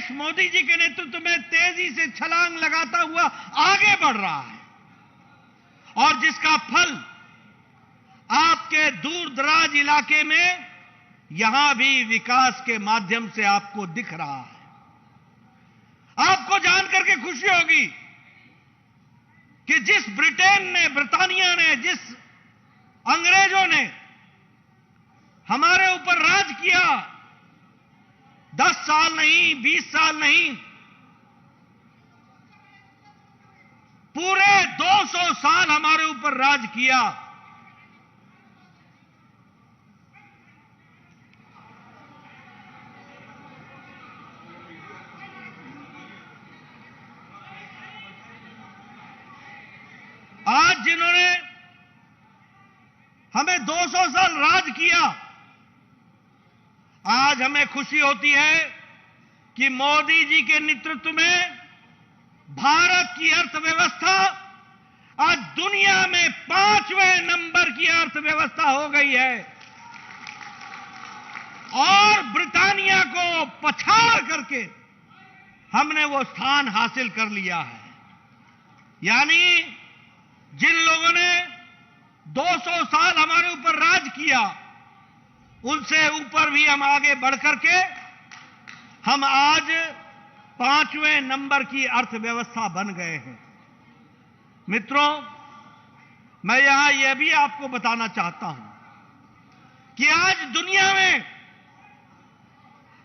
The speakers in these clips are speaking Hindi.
देश मोदी जी के नेतृत्व में तेजी से छलांग लगाता हुआ आगे बढ़ रहा है और जिसका फल आपके दूर दराज इलाके में यहां भी विकास के माध्यम से आपको दिख रहा है। आपको जानकर के खुशी होगी कि जिस ब्रिटेन ने, ब्रिटानिया ने, जिस अंग्रेजों ने हमारे ऊपर राज किया, 10 साल नहीं, 20 साल नहीं, पूरे 200 साल हमारे ऊपर राज किया। आज जिन्होंने हमें 200 साल राज किया, आज हमें खुशी होती है कि मोदी जी के नेतृत्व में भारत की अर्थव्यवस्था आज दुनिया में 5वें नंबर की अर्थव्यवस्था हो गई है और ब्रिटानिया को पछाड़ करके हमने वो स्थान हासिल कर लिया है। यानी जिन लोगों ने 200 साल हमारे ऊपर राज किया, उनसे ऊपर भी हम आगे बढ़ करके हम आज 5वें नंबर की अर्थव्यवस्था बन गए हैं। मित्रों, मैं यहां यह भी आपको बताना चाहता हूं कि आज दुनिया में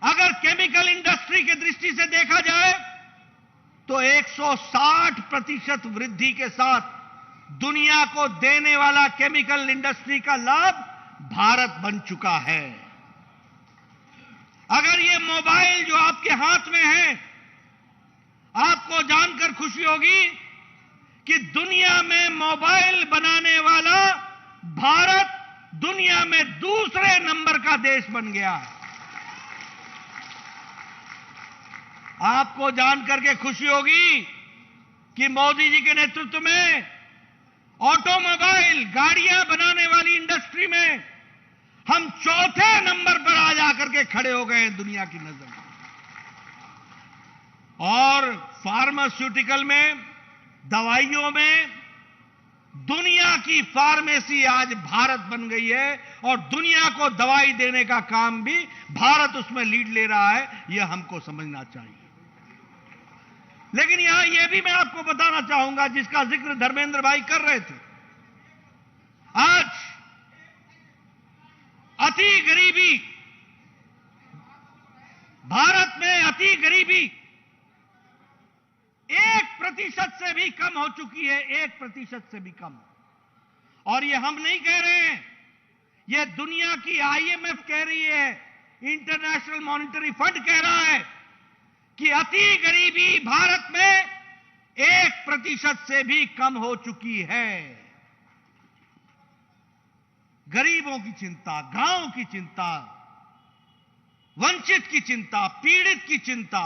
अगर केमिकल इंडस्ट्री की दृष्टि से देखा जाए तो 160% वृद्धि के साथ दुनिया को देने वाला केमिकल इंडस्ट्री का लाभ भारत बन चुका है। अगर ये मोबाइल जो आपके हाथ में है, आपको जानकर खुशी होगी कि दुनिया में मोबाइल बनाने वाला भारत दुनिया में दूसरे नंबर का देश बन गया है। आपको जानकर के खुशी होगी कि मोदी जी के नेतृत्व में ऑटोमोबाइल, गाड़ियां बनाने वाली इंडस्ट्री में हम 4थे नंबर पर आ जाकर के खड़े हो गए हैं दुनिया की नजर में। और फार्मास्यूटिकल में, दवाइयों में दुनिया की फार्मेसी आज भारत बन गई है और दुनिया को दवाई देने का काम भी भारत उसमें लीड ले रहा है। यह हमको समझना चाहिए। लेकिन यहां यह भी मैं आपको बताना चाहूंगा, जिसका जिक्र धर्मेंद्र भाई कर रहे थे, आज अति गरीबी, भारत में अति गरीबी 1% से भी कम हो चुकी है, 1% से भी कम। और ये हम नहीं कह रहे हैं, ये दुनिया की IMF कह रही है, इंटरनेशनल मॉनिटरी फंड कह रहा है कि अति गरीबी भारत में 1% से भी कम हो चुकी है। गरीबों की चिंता, गांव की चिंता, वंचित की चिंता, पीड़ित की चिंता,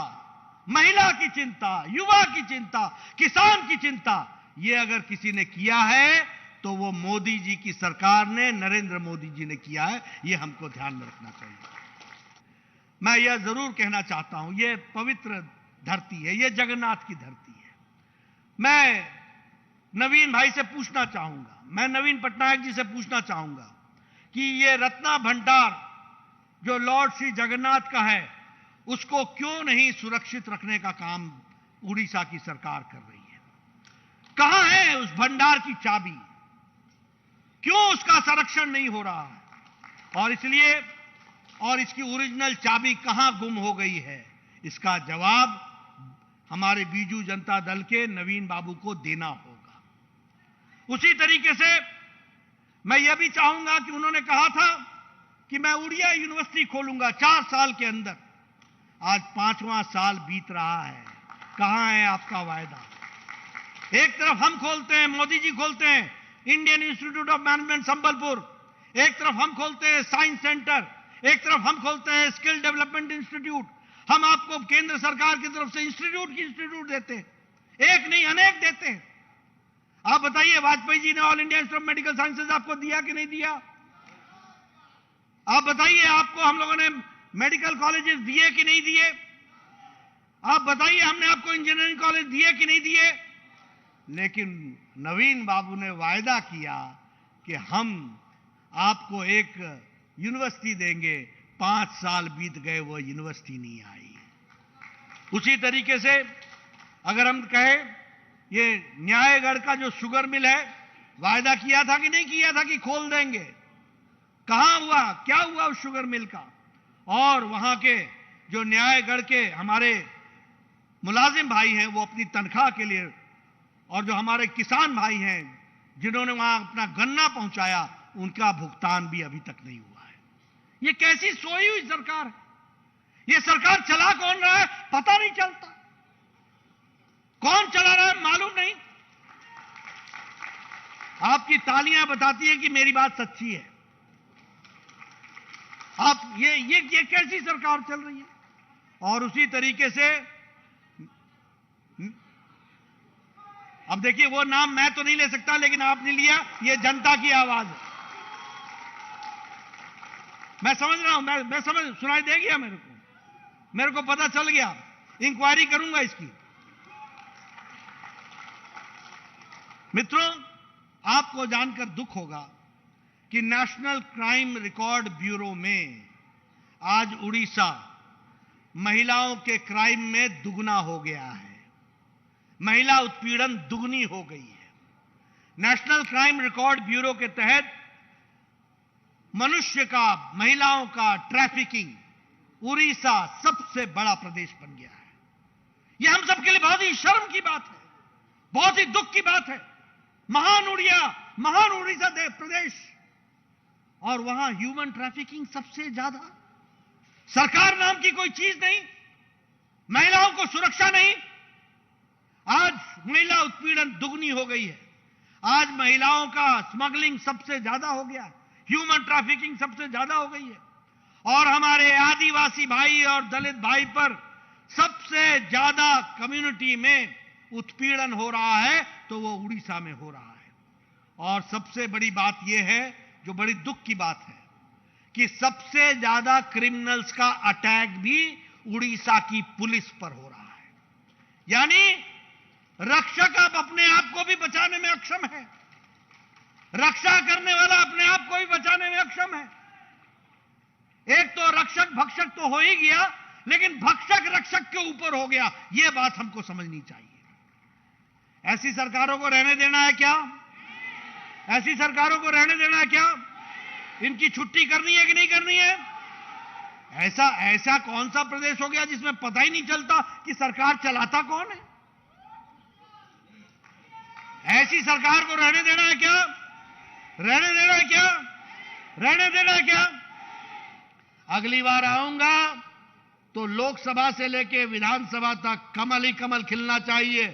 महिला की चिंता, युवा की चिंता, किसान की चिंता, ये अगर किसी ने किया है तो वो मोदी जी की सरकार ने, नरेंद्र मोदी जी ने किया है। ये हमको ध्यान में रखना चाहिए। मैं यह जरूर कहना चाहता हूं, यह पवित्र धरती है, यह जगन्नाथ की धरती है। मैं नवीन भाई से पूछना चाहूंगा, मैं नवीन पटनायक जी से पूछना चाहूंगा कि यह रत्ना भंडार जो लॉर्ड श्री जगन्नाथ का है, उसको क्यों नहीं सुरक्षित रखने का काम उड़ीसा की सरकार कर रही है? कहां है उस भंडार की चाबी? क्यों उसका संरक्षण नहीं हो रहा है? और इसलिए, और इसकी ओरिजिनल चाबी कहां गुम हो गई है, इसका जवाब हमारे बीजू जनता दल के नवीन बाबू को देना होगा। उसी तरीके से मैं यह भी चाहूंगा कि उन्होंने कहा था कि मैं उड़िया यूनिवर्सिटी खोलूंगा 4 साल के अंदर। आज 5वां साल बीत रहा है, कहां है आपका वायदा? एक तरफ हम खोलते हैं, मोदी जी खोलते हैं Indian institute of management Sambalpur, एक तरफ हम खोलते हैं साइंस सेंटर, एक तरफ हम खोलते हैं स्किल डेवलपमेंट इंस्टीट्यूट। हम आपको केंद्र सरकार की तरफ से इंस्टीट्यूट देते हैं, एक नहीं अनेक देते हैं। आप बताइए, वाजपेयी जी ने all India institute of medical sciences आपको दिया कि नहीं दिया? आप बताइए, आपको हम लोगों ने मेडिकल कॉलेजेस दिए कि नहीं दिए? आप बताइए, हमने आपको इंजीनियरिंग कॉलेज दिए कि नहीं दिए? लेकिन नवीन बाबू ने वायदा किया कि हम आपको एक यूनिवर्सिटी देंगे। 5 साल बीत गए, वो यूनिवर्सिटी नहीं आई। उसी तरीके से अगर हम कहें, ये न्यायगढ़ का जो शुगर मिल है, वायदा किया था कि नहीं किया था कि खोल देंगे? कहां हुआ, क्या हुआ उस शुगर मिल का? और वहां के जो न्यायगढ़ के हमारे मुलाजिम भाई हैं, वो अपनी तनख्वाह के लिए, और जो हमारे किसान भाई हैं जिन्होंने वहां अपना गन्ना पहुंचाया, उनका भुगतान भी अभी तक नहीं हुआ है। ये कैसी सोई हुई सरकार है? ये सरकार चला कौन रहा है पता नहीं चलता, कौन चला रहा है मालूम नहीं। आपकी तालियां बताती है कि मेरी बात सच्ची है। आप ये कैसी सरकार चल रही है? और उसी तरीके से अब देखिए, वो नाम मैं तो नहीं ले सकता, लेकिन आपने लिया, ये जनता की आवाज है। मैं समझ रहा हूं, मैं समझ, सुनाई दे गया मेरे को पता चल गया, इंक्वायरी करूंगा इसकी। मित्रों, आपको जानकर दुख होगा कि नेशनल क्राइम रिकॉर्ड ब्यूरो में आज उड़ीसा महिलाओं के क्राइम में दुगना हो गया है। महिला उत्पीड़न दुगनी हो गई है। नेशनल क्राइम रिकॉर्ड ब्यूरो के तहत मनुष्य का, महिलाओं का ट्रैफिकिंग, उड़ीसा सबसे बड़ा प्रदेश बन गया है। यह हम सबके लिए बहुत ही शर्म की बात है, बहुत ही दुख की बात है। महान उड़ीसा प्रदेश, और वहां ह्यूमन ट्रैफिकिंग सबसे ज्यादा। सरकार नाम की कोई चीज नहीं, महिलाओं को सुरक्षा नहीं। आज महिला उत्पीड़न दुगनी हो गई है। आज महिलाओं का स्मगलिंग सबसे ज्यादा हो गया, ह्यूमन ट्रैफिकिंग सबसे ज्यादा हो गई है। और हमारे आदिवासी भाई और दलित भाई पर सबसे ज्यादा कम्युनिटी में उत्पीड़न हो रहा है, तो वो उड़ीसा में हो रहा है। और सबसे बड़ी बात यह है, जो बड़ी दुख की बात है, कि सबसे ज्यादा क्रिमिनल्स का अटैक भी उड़ीसा की पुलिस पर हो रहा है। यानी रक्षक अब अपने आप को भी बचाने में अक्षम है, रक्षा करने वाला अपने आप को भी बचाने में अक्षम है। एक तो रक्षक भक्षक तो हो ही गया, लेकिन भक्षक रक्षक के ऊपर हो गया। यह बात हमको समझनी चाहिए। ऐसी सरकारों को रहने देना है क्या? ऐसी सरकारों को रहने देना है क्या? इनकी छुट्टी करनी है कि नहीं करनी है? ऐसा कौन सा प्रदेश हो गया जिसमें पता ही नहीं चलता कि सरकार चलाता कौन है? ऐसी सरकार को रहने देना है क्या? रहने देना है क्या? रहने देना है क्या? अगली बार आऊंगा तो लोकसभा से लेकर विधानसभा तक कमल ही कमल खिलना चाहिए।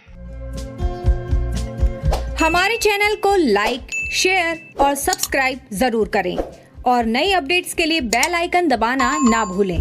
हमारे चैनल को लाइक, शेयर और सब्सक्राइब जरूर करें और नई अपडेट्स के लिए बेल आइकन दबाना ना भूलें।